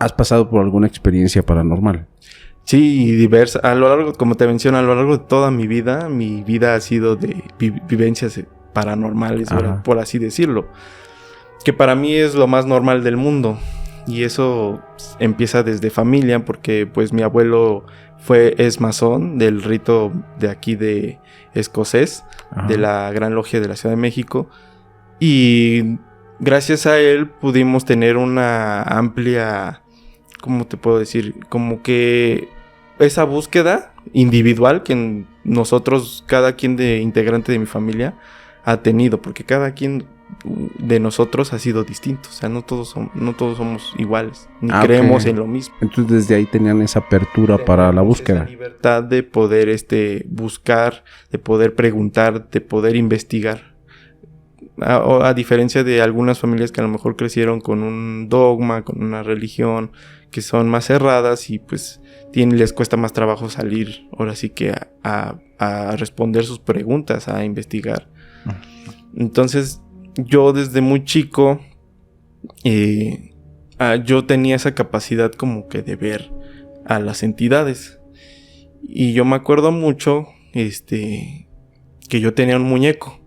¿Has pasado por alguna experiencia paranormal? Sí, diversa. A lo largo, como te menciono, a lo largo de toda mi vida ha sido de vivencias paranormales, por así decirlo. Que para mí es lo más normal del mundo. Y eso empieza desde familia, porque pues mi abuelo es masón del rito de aquí de escocés, de la Gran Logia de la Ciudad de México. Y gracias a él pudimos tener una amplia, ¿cómo te puedo decir? Como que esa búsqueda individual que nosotros, cada quien de integrante de mi familia ha tenido, porque cada quien de nosotros ha sido distinto. O sea, no todos somos iguales, ni creemos en lo mismo. Entonces desde ahí tenían esa apertura para la búsqueda. Esa libertad de poder buscar, de poder preguntar, de poder investigar. A diferencia de algunas familias que a lo mejor crecieron con un dogma, con una religión, que son más cerradas y pues les cuesta más trabajo salir, ahora sí que a responder sus preguntas, a investigar. Entonces, yo desde muy chico, yo tenía esa capacidad como que de ver a las entidades. Y yo me acuerdo mucho, que yo tenía un muñeco.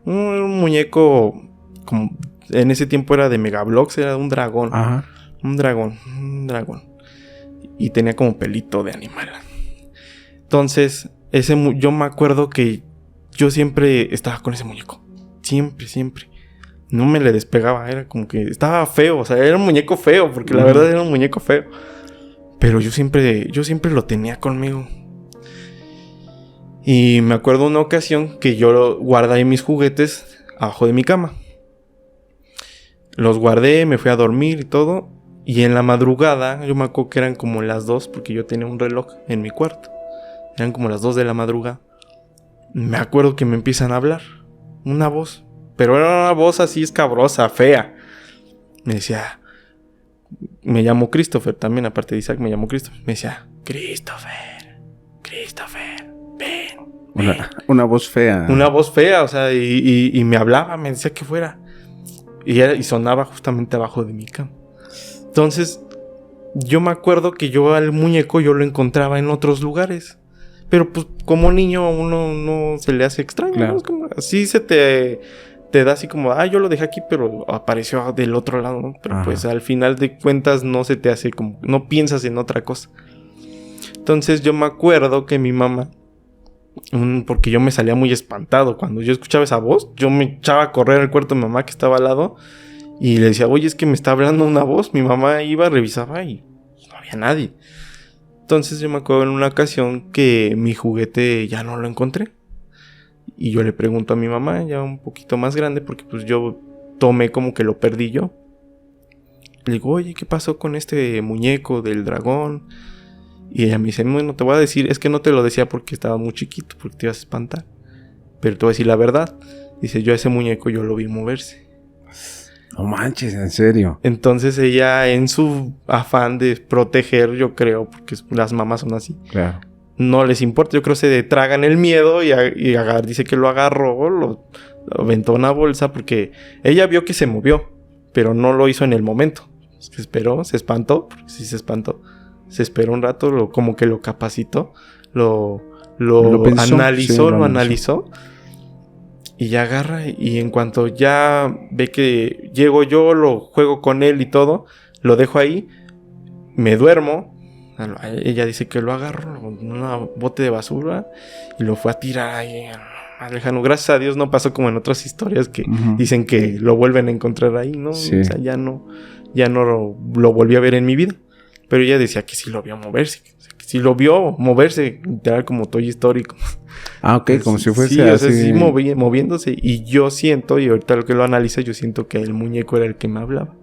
Un muñeco, como en ese tiempo era de Megablox, era un dragón. Ajá. Un dragón. Y tenía como pelito de animal. Entonces, yo me acuerdo que yo siempre estaba con ese muñeco. Siempre. No me le despegaba, era como que estaba feo. O sea, era un muñeco feo, porque la verdad era un muñeco feo. Pero yo siempre lo tenía conmigo. Y me acuerdo una ocasión que yo guardé mis juguetes abajo de mi cama. Los guardé, me fui a dormir y todo. Y en la madrugada, yo me acuerdo que eran como las 2, porque yo tenía un reloj en mi cuarto. Eran como las 2 de la madrugada. Me acuerdo que me empiezan a hablar. Una voz. Pero era una voz así escabrosa, fea. Me decía... Me llamo Christopher también, aparte de Isaac, me llamo Christopher. Me decía, Christopher, ven. Una voz fea. Una voz fea, o sea, y me hablaba, me decía que fuera. Y sonaba justamente abajo de mi cama. Entonces, yo me acuerdo que yo al muñeco yo lo encontraba en otros lugares. Pero pues como niño a uno no se le hace extraño, claro. ¿no? Es como, así se te da así como, yo lo dejé aquí, pero apareció del otro lado, ¿no? Pero pues al final de cuentas no se te hace como, no piensas en otra cosa. Entonces yo me acuerdo que mi mamá, porque yo me salía muy espantado cuando yo escuchaba esa voz, yo me echaba a correr al cuarto de mi mamá que estaba al lado y le decía, oye, es que me está hablando una voz. Mi mamá iba, revisaba y no había nadie. Entonces yo me acuerdo en una ocasión que mi juguete ya no lo encontré. Y yo le pregunto a mi mamá, ya un poquito más grande, porque pues yo tomé como que lo perdí yo. Le digo, oye, ¿qué pasó con este muñeco del dragón? Y ella me dice, bueno, te voy a decir, es que no te lo decía porque estaba muy chiquito, porque te ibas a espantar. Pero te voy a decir la verdad. Dice, yo a ese muñeco yo lo vi moverse. No manches, en serio. Entonces ella, en su afán de proteger, yo creo, porque las mamás son así. Claro. No les importa, yo creo que se tragan el miedo y dice que lo agarró, lo aventó en una bolsa porque ella vio que se movió, pero no lo hizo en el momento. Se esperó, se espantó, porque sí se espantó. Se esperó un rato, como que lo capacitó, lo pensó, analizó, sí, lo analizó. Y ya agarra y en cuanto ya ve que llego yo, lo juego con él y todo, lo dejo ahí, me duermo. Ella dice que lo agarró en un bote de basura y lo fue a tirar ahí más lejano. Gracias a Dios no pasó como en otras historias que dicen que lo vuelven a encontrar ahí, ¿no? Sí. O sea, ya no lo volví a ver en mi vida. Pero ella decía que sí lo vio moverse. Que sí lo vio moverse, literal como Toy Story. Ok, como si fuese sí, así. O sea, sí moviéndose. Y yo siento, y ahorita lo que lo analiza, yo siento que el muñeco era el que me hablaba.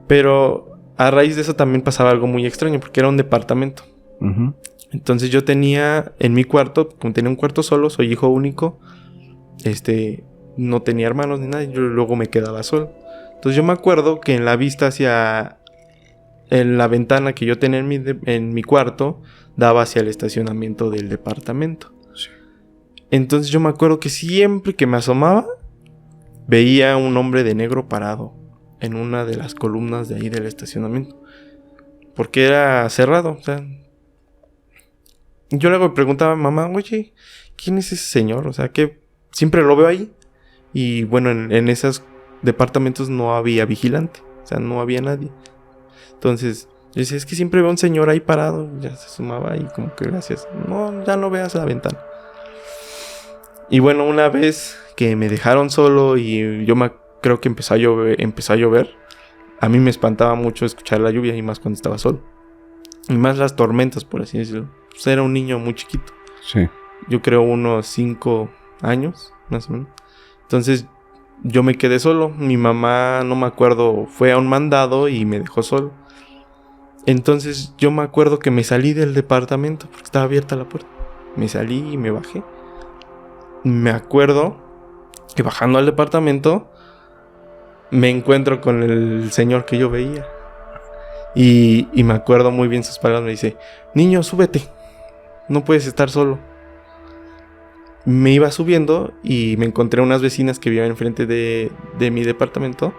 Pero a raíz de eso también pasaba algo muy extraño, porque era un departamento. Entonces yo tenía en mi cuarto, como tenía un cuarto solo, soy hijo único, no tenía hermanos ni nada, yo luego me quedaba solo. Entonces yo me acuerdo que en la vista en la ventana que yo tenía en mi cuarto, daba hacia el estacionamiento del departamento. Sí. Entonces yo me acuerdo que siempre que me asomaba, veía un hombre de negro parado en una de las columnas de ahí del estacionamiento. Porque era cerrado, o sea. Yo luego me preguntaba a mamá, oye, ¿quién es ese señor? O sea, que siempre lo veo ahí. Y bueno, en esos departamentos no había vigilante. O sea, no había nadie. Entonces, yo decía, es que siempre veo a un señor ahí parado. Ya se asomaba y como que gracias. No, ya no veas la ventana. Y bueno, una vez que me dejaron solo y creo que empezó a llover. A mí me espantaba mucho escuchar la lluvia y más cuando estaba solo. Y más las tormentas, por así decirlo. Pues era un niño muy chiquito. Sí. Yo creo unos 5 años, más o menos. Entonces yo me quedé solo. Mi mamá, no me acuerdo, fue a un mandado y me dejó solo. Entonces yo me acuerdo que me salí del departamento porque estaba abierta la puerta. Me salí y me bajé. Me acuerdo que bajando al departamento me encuentro con el señor que yo veía. Y me acuerdo muy bien sus palabras. Me dice, niño, súbete. No puedes estar solo. Me iba subiendo y me encontré unas vecinas que vivían enfrente de mi departamento.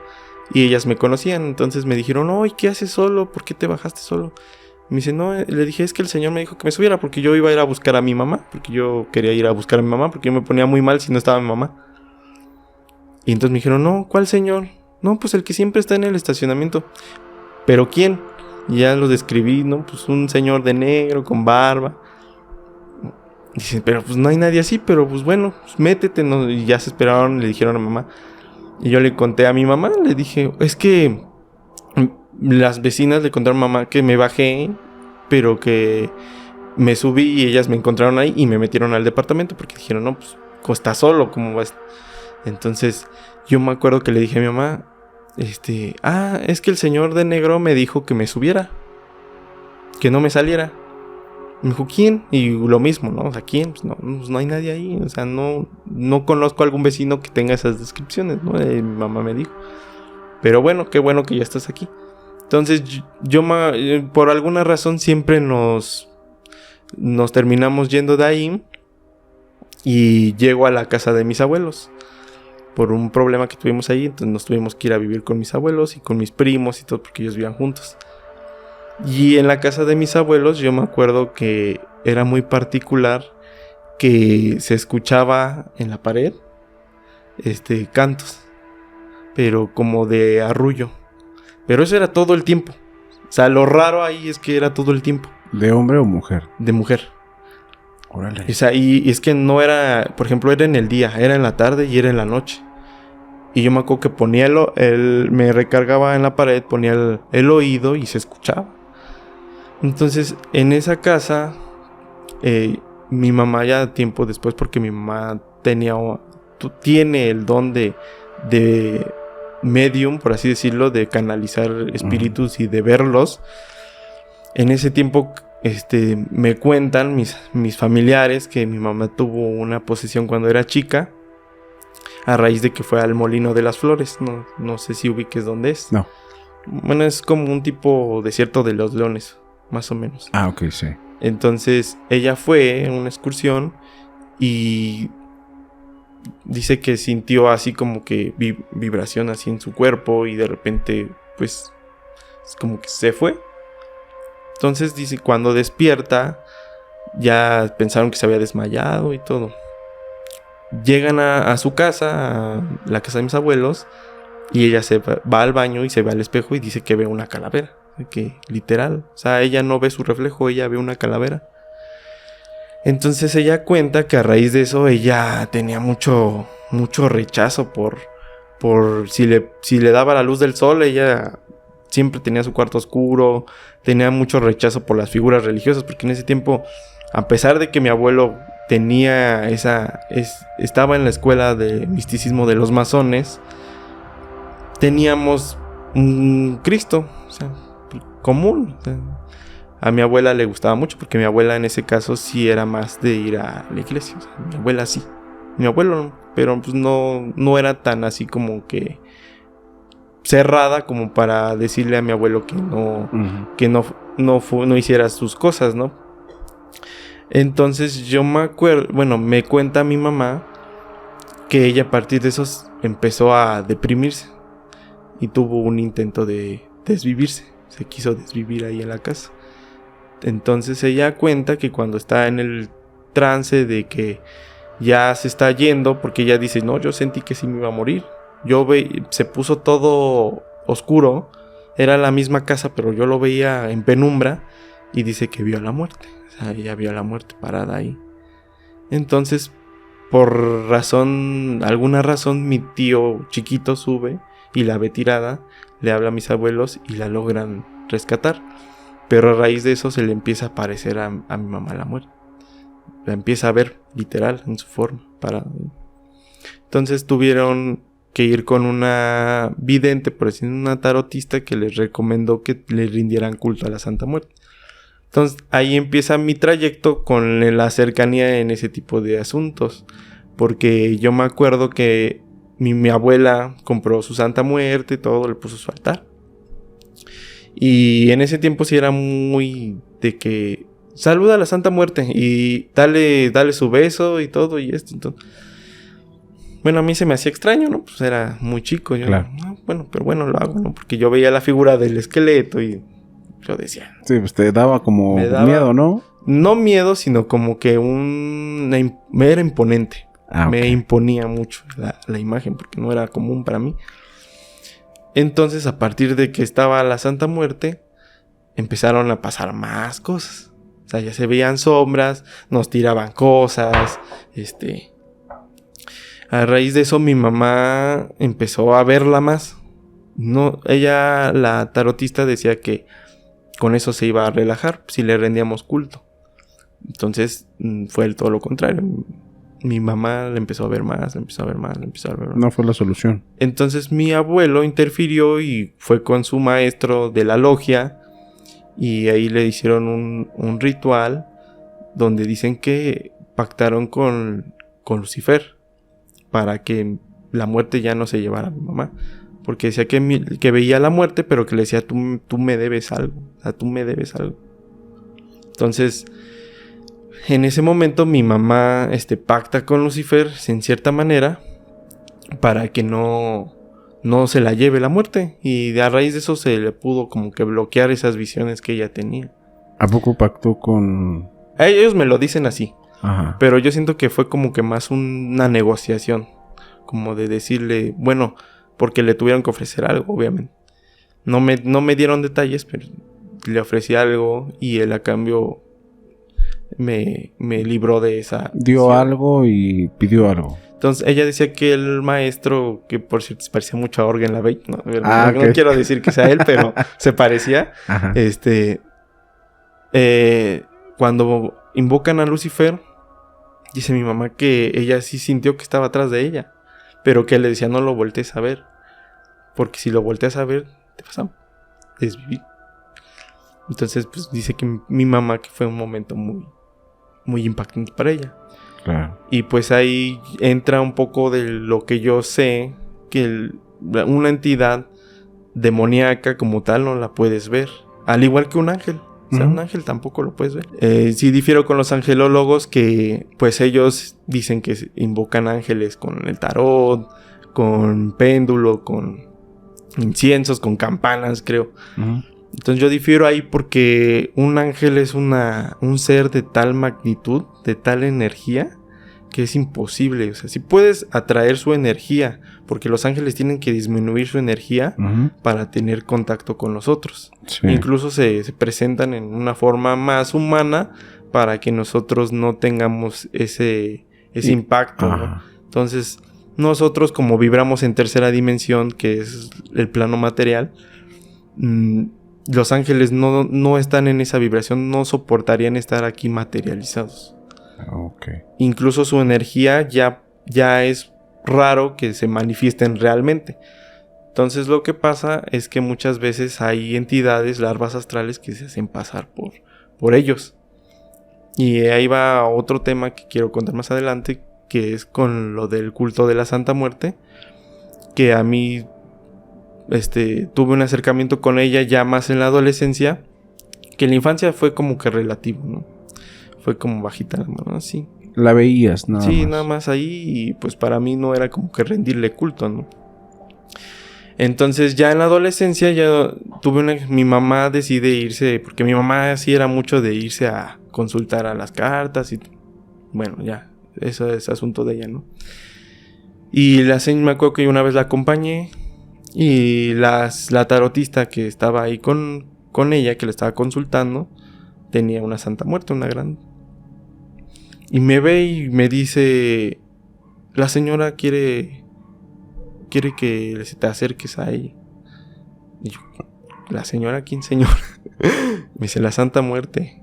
Y ellas me conocían. Entonces me dijeron, oye, ¿qué haces solo? ¿Por qué te bajaste solo? Me dice, no, le dije, es que el señor me dijo que me subiera porque yo iba a ir a buscar a mi mamá. Porque yo quería ir a buscar a mi mamá. Porque yo me ponía muy mal si no estaba mi mamá. Y entonces me dijeron, no, ¿cuál señor? No, pues el que siempre está en el estacionamiento. ¿Pero quién? Y ya lo describí, ¿no? Pues un señor de negro, con barba. Dice, pero pues no hay nadie así, pero pues bueno, pues métete, ¿no? Y ya se esperaron, le dijeron a mamá. Y yo le conté a mi mamá, le dije, es que las vecinas le contaron a mamá que me bajé, pero que me subí y ellas me encontraron ahí y me metieron al departamento porque dijeron, no, pues está solo, ¿cómo vas? Entonces yo me acuerdo que le dije a mi mamá, es que el señor de negro me dijo que me subiera, que no me saliera. Me dijo, ¿quién? Y lo mismo, ¿no? O sea, ¿quién? Pues no hay nadie ahí. O sea, no conozco a algún vecino que tenga esas descripciones, ¿no? Mi mamá me dijo. Pero bueno, qué bueno que ya estás aquí. Entonces, yo por alguna razón siempre nos terminamos yendo de ahí. Y llego a la casa de mis abuelos. Por un problema que tuvimos ahí. Entonces nos tuvimos que ir a vivir con mis abuelos y con mis primos y todo, porque ellos vivían juntos. Y en la casa de mis abuelos yo me acuerdo que era muy particular que se escuchaba en la pared cantos, pero como de arrullo. Pero eso era todo el tiempo. O sea, lo raro ahí es que era todo el tiempo. ¿De hombre o mujer? De mujer. Órale. O sea, y es que no era, por ejemplo, era en el día, era en la tarde y era en la noche. Y yo me acuerdo que ponía me recargaba en la pared, ponía el oído y se escuchaba. Entonces, en esa casa, mi mamá ya tiempo después, porque mi mamá tiene el don de medium, por así decirlo, de canalizar espíritus y de verlos. En ese tiempo, me cuentan mis familiares que mi mamá tuvo una posesión cuando era chica, a raíz de que fue al Molino de las Flores. No sé si ubiques dónde es. No. Bueno, es como un tipo desierto de los Leones. Más o menos. Ah, ok, sí. Entonces, ella fue en una excursión y dice que sintió así como que vibración así en su cuerpo y de repente, pues, es como que se fue. Entonces, dice, cuando despierta, ya pensaron que se había desmayado y todo. Llegan a su casa, a la casa de mis abuelos, y ella va al baño y se ve al espejo y dice que ve una calavera. Que literal, o sea, ella no ve su reflejo, ella ve una calavera. Entonces ella cuenta que a raíz de eso ella tenía mucho rechazo por si le daba la luz del sol. Ella siempre tenía su cuarto oscuro, tenía mucho rechazo por las figuras religiosas, porque en ese tiempo, a pesar de que mi abuelo tenía estaba en la escuela de misticismo de los masones, teníamos un Cristo, o sea, común. O sea, a mi abuela le gustaba mucho porque mi abuela en ese caso sí era más de ir a la iglesia. O sea, mi abuela sí. Mi abuelo no, pero pues no era tan así como que cerrada como para decirle a mi abuelo que no hiciera sus cosas, ¿no? Entonces yo me acuerdo, me cuenta mi mamá que ella a partir de eso empezó a deprimirse. y tuvo un intento de desvivirse. Se quiso desvivir ahí en la casa. Entonces ella cuenta que cuando está en el trance de que ya se está yendo, porque ella dice, no, yo sentí que sí me iba a morir. Se puso todo oscuro, era la misma casa, pero yo lo veía en penumbra, y dice que vio la muerte. O sea, ella vio la muerte parada ahí. Entonces, por alguna razón, mi tío chiquito sube y la ve tirada, le habla a mis abuelos y la logran rescatar. Pero a raíz de eso se le empieza a aparecer a mi mamá la muerte. La empieza a ver literal en su forma. Entonces tuvieron que ir con una vidente, por decir, una tarotista, que les recomendó que le rindieran culto a la Santa Muerte. Entonces ahí empieza mi trayecto con la cercanía en ese tipo de asuntos. Porque yo me acuerdo que mi abuela compró su Santa Muerte y todo, le puso su altar. Y en ese tiempo sí era muy de que saluda a la Santa Muerte y dale su beso y todo y esto. Entonces, bueno, a mí se me hacía extraño, ¿no? Pues era muy chico. Yo, claro. No, bueno, pero bueno, lo hago, ¿no? Porque yo veía la figura del esqueleto y yo decía... Sí, pues te daba como miedo, ¿no? No miedo, sino como que me era imponente. Okay. Me imponía mucho la imagen porque no era común para mí. Entonces, a partir de que estaba la Santa Muerte, empezaron a pasar más cosas. O sea, ya se veían sombras, nos tiraban cosas, A raíz de eso, mi mamá empezó a verla más. No, ella, la tarotista, decía que con eso se iba a relajar si le rendíamos culto. Entonces, fue todo lo contrario. Mi mamá le empezó a ver más, le empezó a ver más. No fue la solución. Entonces mi abuelo interfirió y fue con su maestro de la logia. Y ahí le hicieron un ritual donde dicen que pactaron con Lucifer para que la muerte ya no se llevara a mi mamá. Porque decía que veía la muerte, pero que le decía, tú me debes algo. O sea, tú me debes algo. Entonces... En ese momento mi mamá pacta con Lucifer en cierta manera para que no se la lleve la muerte. Y a raíz de eso se le pudo como que bloquear esas visiones que ella tenía. ¿A poco pactó con...? A ellos me lo dicen así. Ajá. Pero yo siento que fue como que más una negociación. Como de decirle, bueno, porque le tuvieron que ofrecer algo, obviamente. No me dieron detalles, pero le ofrecí algo y él a cambio... Me libró de esa... Dio visión. algo y pidió algo. Entonces ella decía que el maestro, que por cierto se parecía mucho a Orgen Lavey, no Okay. quiero decir que sea él, pero se parecía. Ajá. Cuando invocan a Lucifer, dice mi mamá que ella sí sintió que estaba atrás de ella, pero que le decía no lo voltees a ver, porque si lo volteas a ver te vas a desvivir. Entonces pues dice que mi mamá que fue un momento muy muy impactante para ella. Claro. Y pues ahí entra un poco de lo que yo sé, que una entidad demoníaca como tal no la puedes ver, al igual que un ángel. O sea, un ángel tampoco lo puedes ver. Sí difiero con los angelólogos que pues ellos dicen que invocan ángeles con el tarot, con péndulo, con inciensos, con campanas, creo. Entonces yo difiero ahí porque un ángel es un ser de tal magnitud, de tal energía, que es imposible. O sea, si puedes atraer su energía, porque los ángeles tienen que disminuir su energía para tener contacto con nosotros. Sí. Incluso se presentan en una forma más humana para que nosotros no tengamos ese impacto, ¿no? Entonces, nosotros como vibramos en tercera dimensión, que es el plano material, los ángeles no están en esa vibración, no soportarían estar aquí materializados. Okay. Incluso su energía ya es raro que se manifiesten realmente. Entonces lo que pasa es que muchas veces hay entidades, larvas astrales, que se hacen pasar por ellos. Y ahí va otro tema que quiero contar más adelante, que es con lo del culto de la Santa Muerte, que a mí tuve un acercamiento con ella ya más en la adolescencia, que en la infancia fue como que relativo, ¿no? Fue como bajita la mano, así. La veías, nada más. Sí, nada más ahí, y pues para mí no era como que rendirle culto, ¿no? Entonces ya en la adolescencia ya mi mamá decide irse, porque mi mamá sí era mucho de irse a consultar a las cartas y bueno, ya, eso es asunto de ella, ¿no? Y me acuerdo que una vez la acompañé y la tarotista que estaba ahí con ella, que le estaba consultando, tenía una Santa Muerte, una grande. Y me ve y me dice, la señora quiere que te acerques a ella. Y yo, ¿la señora quién, señor? Me dice, la Santa Muerte.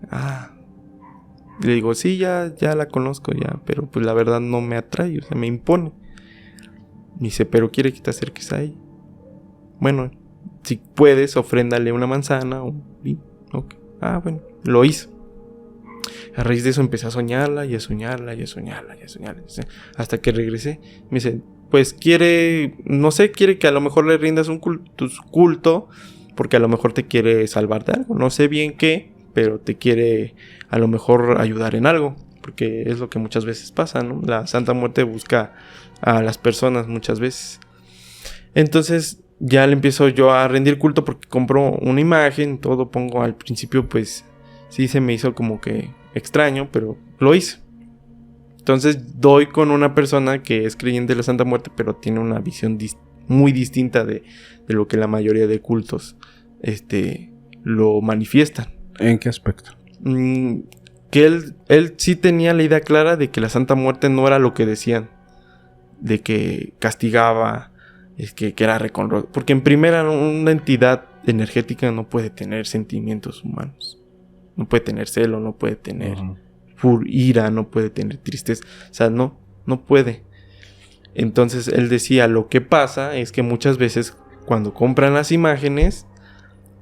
Le digo, sí, ya la conozco ya, pero pues la verdad no me atrae, o sea, me impone. Me dice, pero quiere que te acerques a ella. Bueno, si puedes, ofréndale una manzana o vino. Okay. Bueno, lo hizo. A raíz de eso empecé a soñarla y a soñarla y a soñarla y a soñarla. Hasta que regresé, me dice, pues quiere que a lo mejor le rindas un culto, porque a lo mejor te quiere salvar de algo. No sé bien qué, pero te quiere a lo mejor ayudar en algo, porque es lo que muchas veces pasa, ¿no? La Santa Muerte busca a las personas muchas veces. Entonces ya le empiezo yo a rendir culto porque compro una imagen, todo pongo al principio, pues sí se me hizo como que extraño, pero lo hice. Entonces doy con una persona que es creyente de la Santa Muerte, pero tiene una visión muy distinta de lo que la mayoría de cultos lo manifiestan. ¿En qué aspecto? Que él sí tenía la idea clara de que la Santa Muerte no era lo que decían, de que castigaba, que era reconro. Porque en primera, una entidad energética no puede tener sentimientos humanos. No puede tener celo, no puede tener ira, no puede tener tristeza. O sea, no puede. Entonces él decía, lo que pasa es que muchas veces cuando compran las imágenes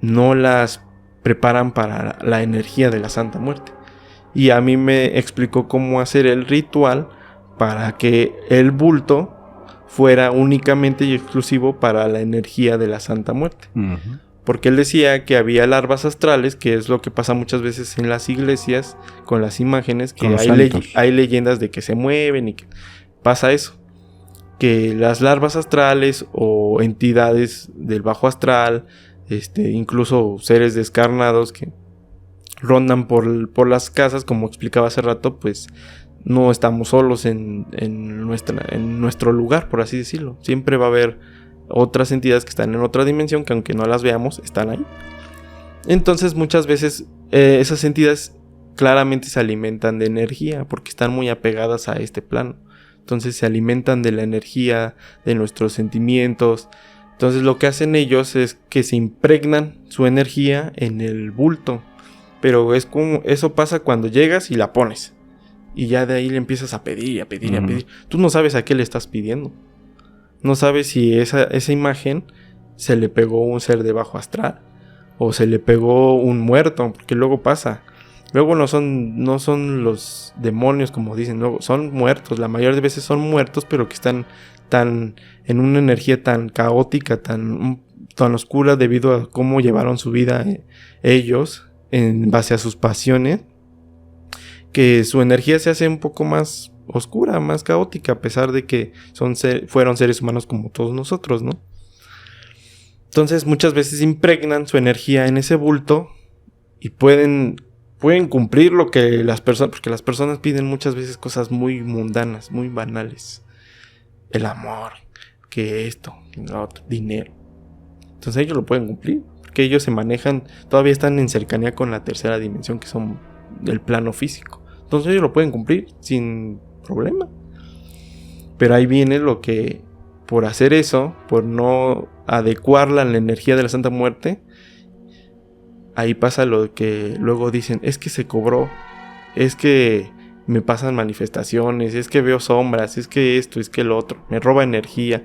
no las preparan para la energía de la Santa Muerte. Y a mí me explicó cómo hacer el ritual para que el bulto fuera únicamente y exclusivo para la energía de la Santa Muerte. Uh-huh. Porque él decía que había larvas astrales, que es lo que pasa muchas veces en las iglesias con las imágenes, que hay leyendas de que se mueven y que pasa eso. Que las larvas astrales o entidades del bajo astral, incluso seres descarnados que rondan por las casas, como explicaba hace rato, pues no estamos solos en nuestro lugar, por así decirlo. Siempre va a haber otras entidades que están en otra dimensión, que aunque no las veamos, están ahí. Entonces muchas veces esas entidades claramente se alimentan de energía, porque están muy apegadas a este plano. Entonces se alimentan de la energía, de nuestros sentimientos. Entonces lo que hacen ellos es que se impregnan su energía en el bulto. Pero es como eso pasa cuando llegas y la pones. Y ya de ahí le empiezas a pedir y a pedir y a pedir. Tú no sabes a qué le estás pidiendo. No sabes si esa imagen se le pegó un ser de bajo astral o se le pegó un muerto, porque luego pasa. Luego no son los demonios como dicen, luego son muertos. La mayoría de veces son muertos, pero que están tan en una energía tan caótica, tan oscura debido a cómo llevaron su vida ellos en base a sus pasiones, que su energía se hace un poco más oscura, más caótica, a pesar de que fueron seres humanos como todos nosotros, ¿no? Entonces muchas veces impregnan su energía en ese bulto y pueden cumplir lo que las personas, porque las personas piden muchas veces cosas muy mundanas, muy banales. El amor, que esto, lo otro, dinero. Entonces ellos lo pueden cumplir, porque ellos se manejan, todavía están en cercanía con la tercera dimensión, que son el plano físico. Entonces ellos lo pueden cumplir sin problema. Pero ahí viene lo que, por hacer eso, por no adecuarla a la energía de la Santa Muerte, ahí pasa lo que luego dicen, es que se cobró, es que me pasan manifestaciones, es que veo sombras, es que esto, es que lo otro, me roba energía.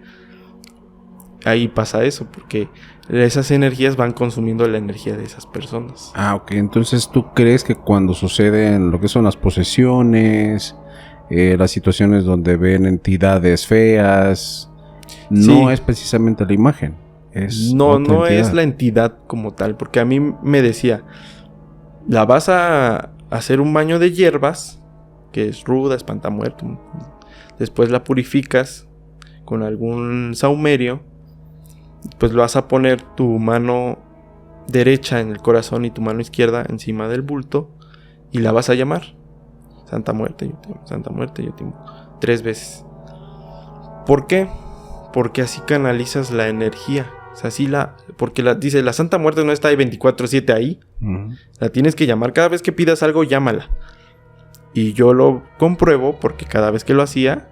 Ahí pasa eso, porque esas energías van consumiendo la energía de esas personas. Ok, entonces tú crees que cuando suceden lo que son las posesiones, las situaciones donde ven entidades feas, no es precisamente la imagen. No es la entidad como tal, porque a mí me decía, la vas a hacer un baño de hierbas, que es ruda, espantamuerto, después la purificas con algún saumerio pues lo vas a poner tu mano derecha en el corazón y tu mano izquierda encima del bulto y la vas a llamar. Santa Muerte, yo te amo. Santa Muerte, yo te amo. 3 veces. ¿Por qué? Porque así canalizas la energía. O sea, porque dice, la Santa Muerte no está de 24/7 ahí. Uh-huh. La tienes que llamar. Cada vez que pidas algo, llámala. Y yo lo compruebo porque cada vez que lo hacía,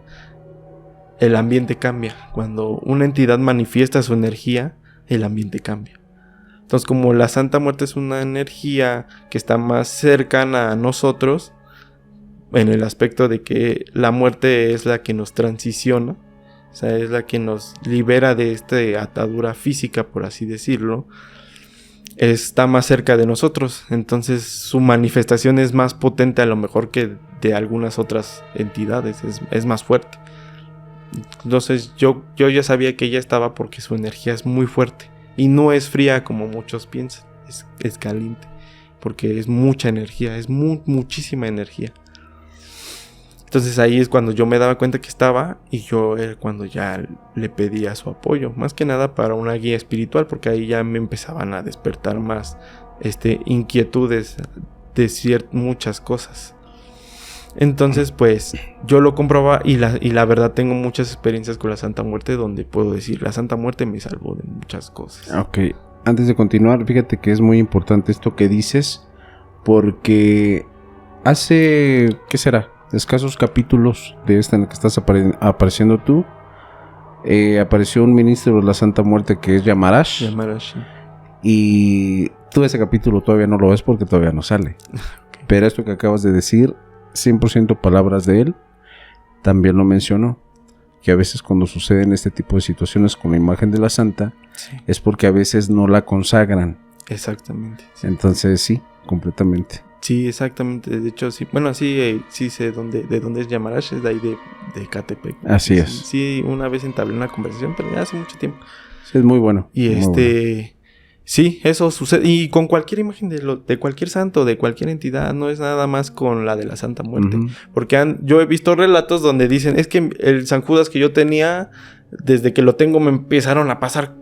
el ambiente cambia. Cuando una entidad manifiesta su energía, el ambiente cambia. Entonces, como la Santa Muerte es una energía que está más cercana a nosotros, en el aspecto de que la muerte es la que nos transiciona, o sea, es la que nos libera de esta atadura física, por así decirlo, está más cerca de nosotros. Entonces su manifestación es más potente a lo mejor que de algunas otras entidades, es más fuerte. Entonces yo ya sabía que ella estaba porque su energía es muy fuerte y no es fría como muchos piensan, es caliente, porque es mucha energía, es muchísima energía. Entonces ahí es cuando yo me daba cuenta que estaba, y yo era cuando ya le pedía su apoyo, más que nada para una guía espiritual, porque ahí ya me empezaban a despertar más inquietudes de muchas cosas. Entonces pues yo lo comprobaba y la verdad tengo muchas experiencias con la Santa Muerte donde puedo decir, la Santa Muerte me salvó de muchas cosas. Ok, antes de continuar, fíjate que es muy importante esto que dices, porque hace, ¿qué será?, escasos capítulos de esta en el que estás apareciendo tú, apareció un ministro de la Santa Muerte que es Yamarash. Yamarash, sí. Y tú ese capítulo todavía no lo ves porque todavía no sale. Okay. Pero esto que acabas de decir, 100% palabras de él, también lo mencionó, que a veces cuando suceden este tipo de situaciones con la imagen de la Santa, sí, es porque a veces no la consagran. Exactamente. Sí. Entonces sí, completamente. Sí, exactamente. De hecho, sí. Bueno, sí sé de dónde es Yamarash, es de ahí de Ecatepec. Así es. Sí, una vez entablé una conversación, pero ya hace mucho tiempo. Sí, es muy bueno. Y muy bueno. Sí, eso sucede. Y con cualquier imagen de cualquier santo, de cualquier entidad, no es nada más con la de la Santa Muerte. Uh-huh. Porque yo he visto relatos donde dicen, es que el San Judas que yo tenía, desde que lo tengo me empezaron a pasar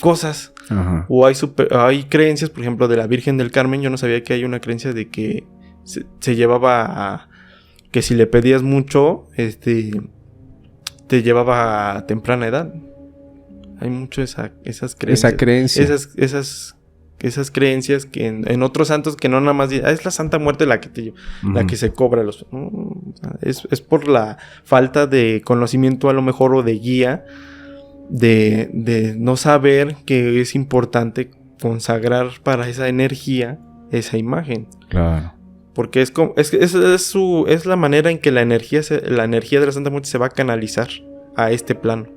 cosas. Ajá. O hay creencias, por ejemplo, de la Virgen del Carmen. Yo no sabía que hay una creencia de que se llevaba a, que si le pedías mucho, te llevaba a temprana edad. Hay mucho esas creencias. Esa creencia. Esas creencias que en otros santos que no nada más es la Santa Muerte la que la que se cobra es por la falta de conocimiento a lo mejor o de guía. De no saber que es importante consagrar para esa energía esa imagen. Claro. Porque es la manera en que la energía de la Santa Muerte se va a canalizar a este plano.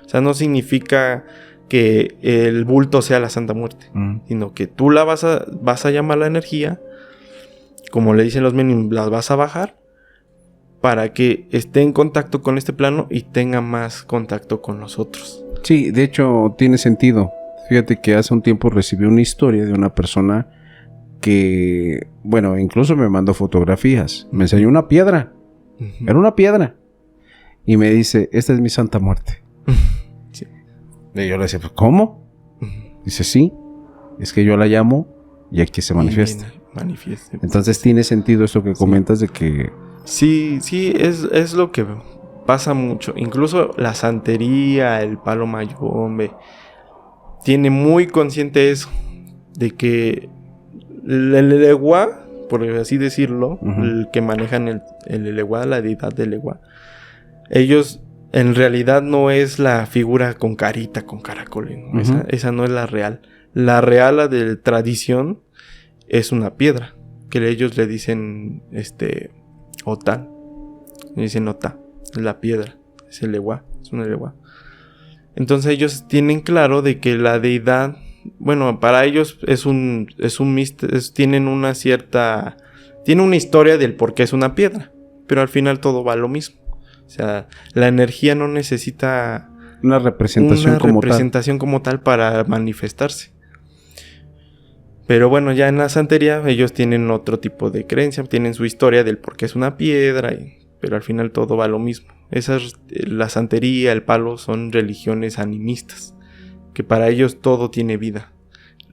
O sea, no significa que el bulto sea la Santa Muerte, sino que tú la vas a llamar la energía, como le dicen los mediums, las vas a bajar para que esté en contacto con este plano y tenga más contacto con nosotros. Sí, de hecho tiene sentido. Fíjate que hace un tiempo recibí una historia de una persona que, bueno, incluso me mandó fotografías. Me enseñó una piedra. Uh-huh. Era una piedra. Y me dice, esta es mi Santa Muerte. Sí. Y yo le decía, pues, ¿cómo? Uh-huh. Dice, sí, es que yo la llamo y aquí se manifiesta. Entonces tiene sentido esto que comentas de que... Sí, es lo que pasa mucho. Incluso la santería, el palo mayombe, tiene muy consciente eso, de que el Eleguá, por así decirlo, uh-huh, el que manejan el Eleguá, la deidad del Eleguá, ellos en realidad no es la figura con carita, con caracoles, ¿no? Uh-huh. Esa no es la real. La real, la de tradición, es una piedra, que ellos le dicen Otá. Le dicen Otá, es la piedra, es el Eleguá, es un Eleguá. Entonces ellos tienen claro de que la deidad, bueno, para ellos es un tienen una cierta, tiene una historia del por qué es una piedra, pero al final todo va a lo mismo. O sea, la energía no necesita una representación como tal para manifestarse. Pero bueno, ya en la santería ellos tienen otro tipo de creencia, tienen su historia del por qué es una piedra, pero al final todo va a lo mismo. La santería, el palo son religiones animistas, que para ellos todo tiene vida.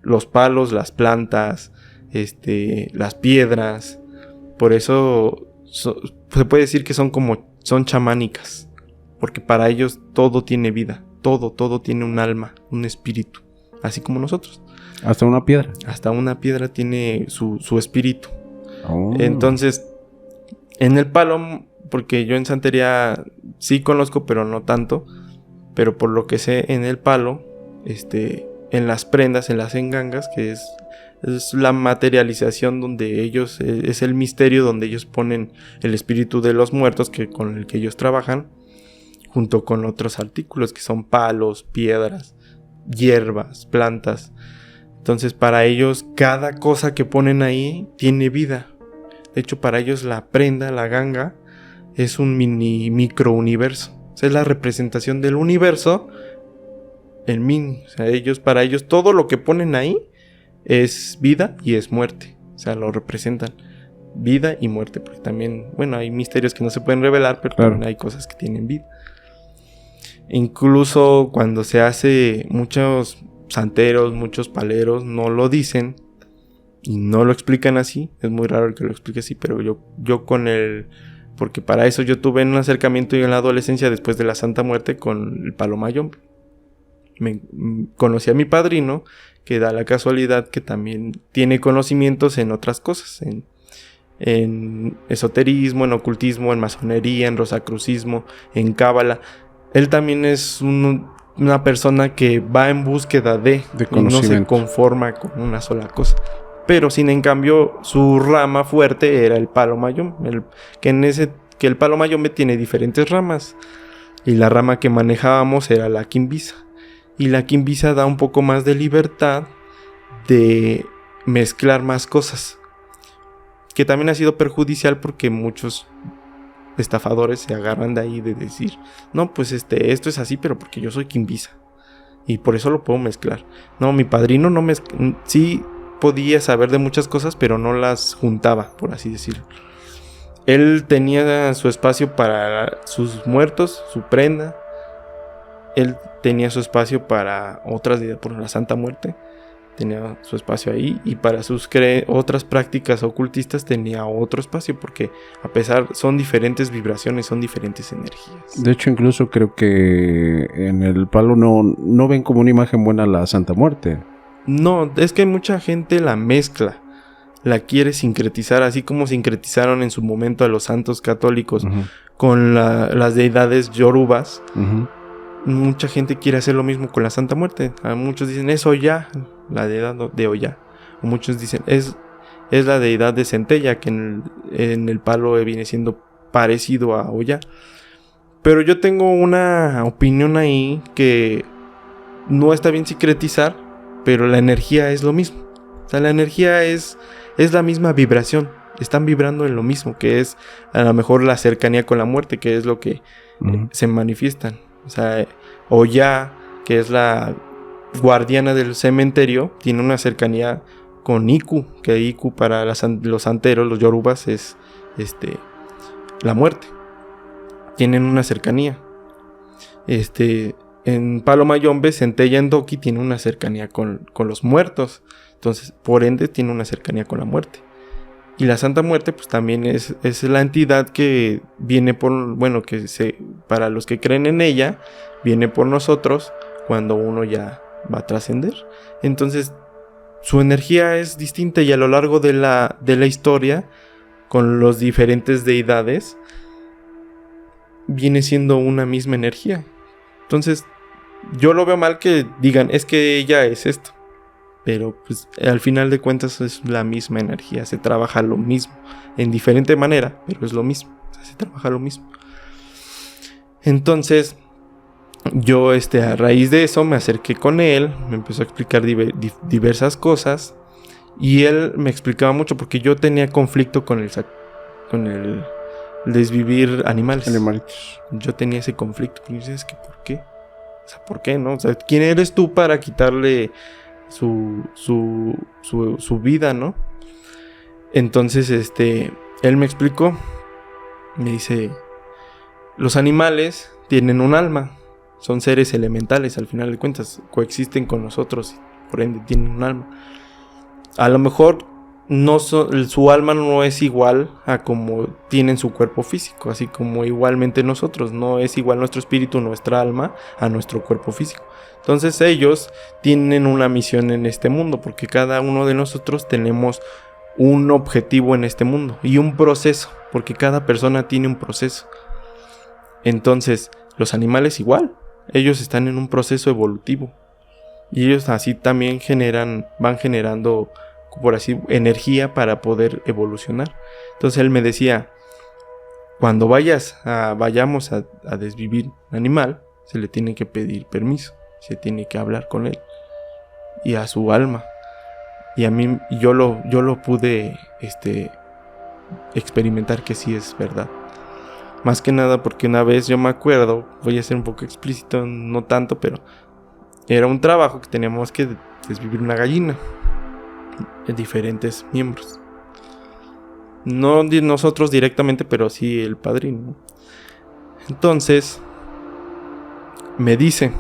Los palos, las plantas, las piedras. Por eso se puede decir que son chamánicas. Porque para ellos todo tiene vida. Todo tiene un alma, un espíritu. Así como nosotros. ¿Hasta una piedra? Hasta una piedra tiene su espíritu. Oh. Entonces, en el palo, porque yo en santería sí conozco, pero no tanto. Pero por lo que sé, en el palo, en las prendas, en las engangas, que es la materialización donde ellos, es el misterio donde ellos ponen el espíritu de los muertos con el que ellos trabajan, junto con otros artículos que son palos, piedras, hierbas, plantas. Entonces para ellos cada cosa que ponen ahí tiene vida. De hecho para ellos la prenda, la ganga, es un microuniverso. O sea, es la representación del universo en mini. O sea, para ellos todo lo que ponen ahí es vida y es muerte. O sea, lo representan. Vida y muerte. Porque también, bueno, hay misterios que no se pueden revelar, pero claro, también hay cosas que tienen vida. Incluso cuando se hace, muchos santeros, muchos paleros no lo dicen y no lo explican así. Es muy raro el que lo explique así, pero yo con porque para eso yo tuve un acercamiento en la adolescencia después de la Santa Muerte con el palo mayombe. Conocí a mi padrino, que da la casualidad que también tiene conocimientos en otras cosas, en esoterismo, en ocultismo, en masonería, en rosacrucismo, en cábala. Él también es una persona que va en búsqueda de y no se conforma con una sola cosa. Pero sin en cambio su rama fuerte era el palo mayombe, que el palo mayombe tiene diferentes ramas y la rama que manejábamos era la quimbisa. Y la quimbisa da un poco más de libertad de mezclar más cosas, que también ha sido perjudicial porque muchos estafadores se agarran de ahí de decir, no, pues esto es así, pero porque yo soy quimbisa y por eso lo puedo mezclar. No, mi padrino sí podía saber de muchas cosas, pero no las juntaba, por así decirlo. Él tenía su espacio para sus muertos, su prenda. Él tenía su espacio para otras, por la Santa Muerte. Tenía su espacio ahí, y para sus otras prácticas ocultistas tenía otro espacio, porque a pesar son diferentes vibraciones, son diferentes energías. De hecho, incluso creo que en el palo no ven como una imagen buena la Santa Muerte. No, es que mucha gente la mezcla, la quiere sincretizar, así como sincretizaron en su momento a los santos católicos con las deidades yorubas. Mucha gente quiere hacer lo mismo con la Santa Muerte. Muchos dicen, es Oya, la deidad de Oya. O muchos dicen, es la deidad de Centella, que en el palo viene siendo parecido a Oya. Pero yo tengo una opinión ahí que no está bien sincretizar, pero la energía es lo mismo. O sea, la energía es la misma vibración. Están vibrando en lo mismo, que es a lo mejor la cercanía con la muerte, que es lo que se manifiestan. O sea, Oya, que es la guardiana del cementerio, tiene una cercanía con Iku, que Iku para los santeros, los yorubas, es la muerte. Tienen una cercanía. En palo mayombe, Centella Endoki tiene una cercanía con los muertos. Entonces, por ende, tiene una cercanía con la muerte. Y la Santa Muerte, pues también es la entidad que viene para los que creen en ella, viene por nosotros cuando uno ya va a trascender. Entonces, su energía es distinta, y a lo largo de la historia, con los diferentes deidades, viene siendo una misma energía. Entonces, yo lo veo mal que digan, es que ella es esto. Pero pues al final de cuentas es la misma energía, se trabaja lo mismo, en diferente manera, pero es lo mismo, o sea, se trabaja lo mismo. Entonces, yo a raíz de eso me acerqué con él, me empezó a explicar diversas cosas, y él me explicaba mucho porque yo tenía conflicto con el desvivir animales. Yo tenía ese conflicto, y dices, ¿por qué? O sea, ¿por qué no? O sea, ¿quién eres tú para quitarle su vida, ¿no? Entonces, él me explicó, me dice, los animales tienen un alma, Son seres elementales, al final de cuentas, coexisten con nosotros, por ende tienen un alma. A lo mejor su alma no es igual a como tienen su cuerpo físico, así como igualmente nosotros, no es igual nuestro espíritu, nuestra alma, a nuestro cuerpo físico. Entonces ellos tienen una misión en este mundo, porque cada uno de nosotros tenemos un objetivo en este mundo y un proceso, porque cada persona tiene un proceso. Entonces, los animales igual, ellos están en un proceso evolutivo y ellos así también van generando, por así, energía para poder evolucionar. Entonces él me decía, cuando vayamos a desvivir un animal, se le tiene que pedir permiso, se tiene que hablar con él y a su alma. Y a mí, yo lo pude experimentar que sí es verdad. Más que nada porque una vez yo me acuerdo, voy a ser un poco explícito, no tanto, pero era un trabajo que teníamos que desvivir una gallina de diferentes miembros. No nosotros directamente, pero sí el padrino. Entonces me dice,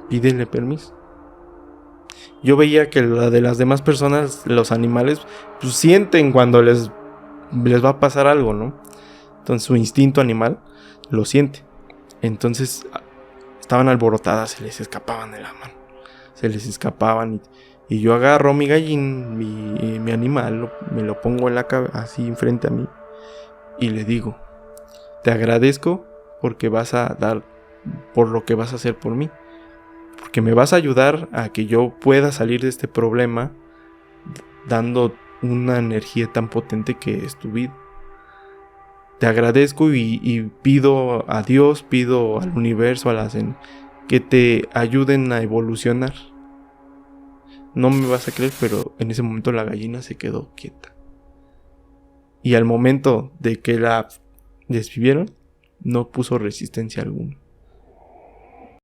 pídele permiso. Yo veía que la de las demás personas, los animales, pues sienten cuando les va a pasar algo, ¿no? Entonces su instinto animal lo siente. Entonces estaban alborotadas, se les escapaban de la mano. Se les escapaban y yo agarro mi gallín, mi animal, me lo pongo en la cabeza, así enfrente a mí, y le digo, te agradezco porque vas a dar, por lo que vas a hacer por mí. Porque me vas a ayudar a que yo pueda salir de este problema dando una energía tan potente que es tu vida. Te agradezco y pido a Dios, pido al universo, que te ayuden a evolucionar. No me vas a creer, pero en ese momento la gallina se quedó quieta. Y al momento de que la desvivieron, no puso resistencia alguna.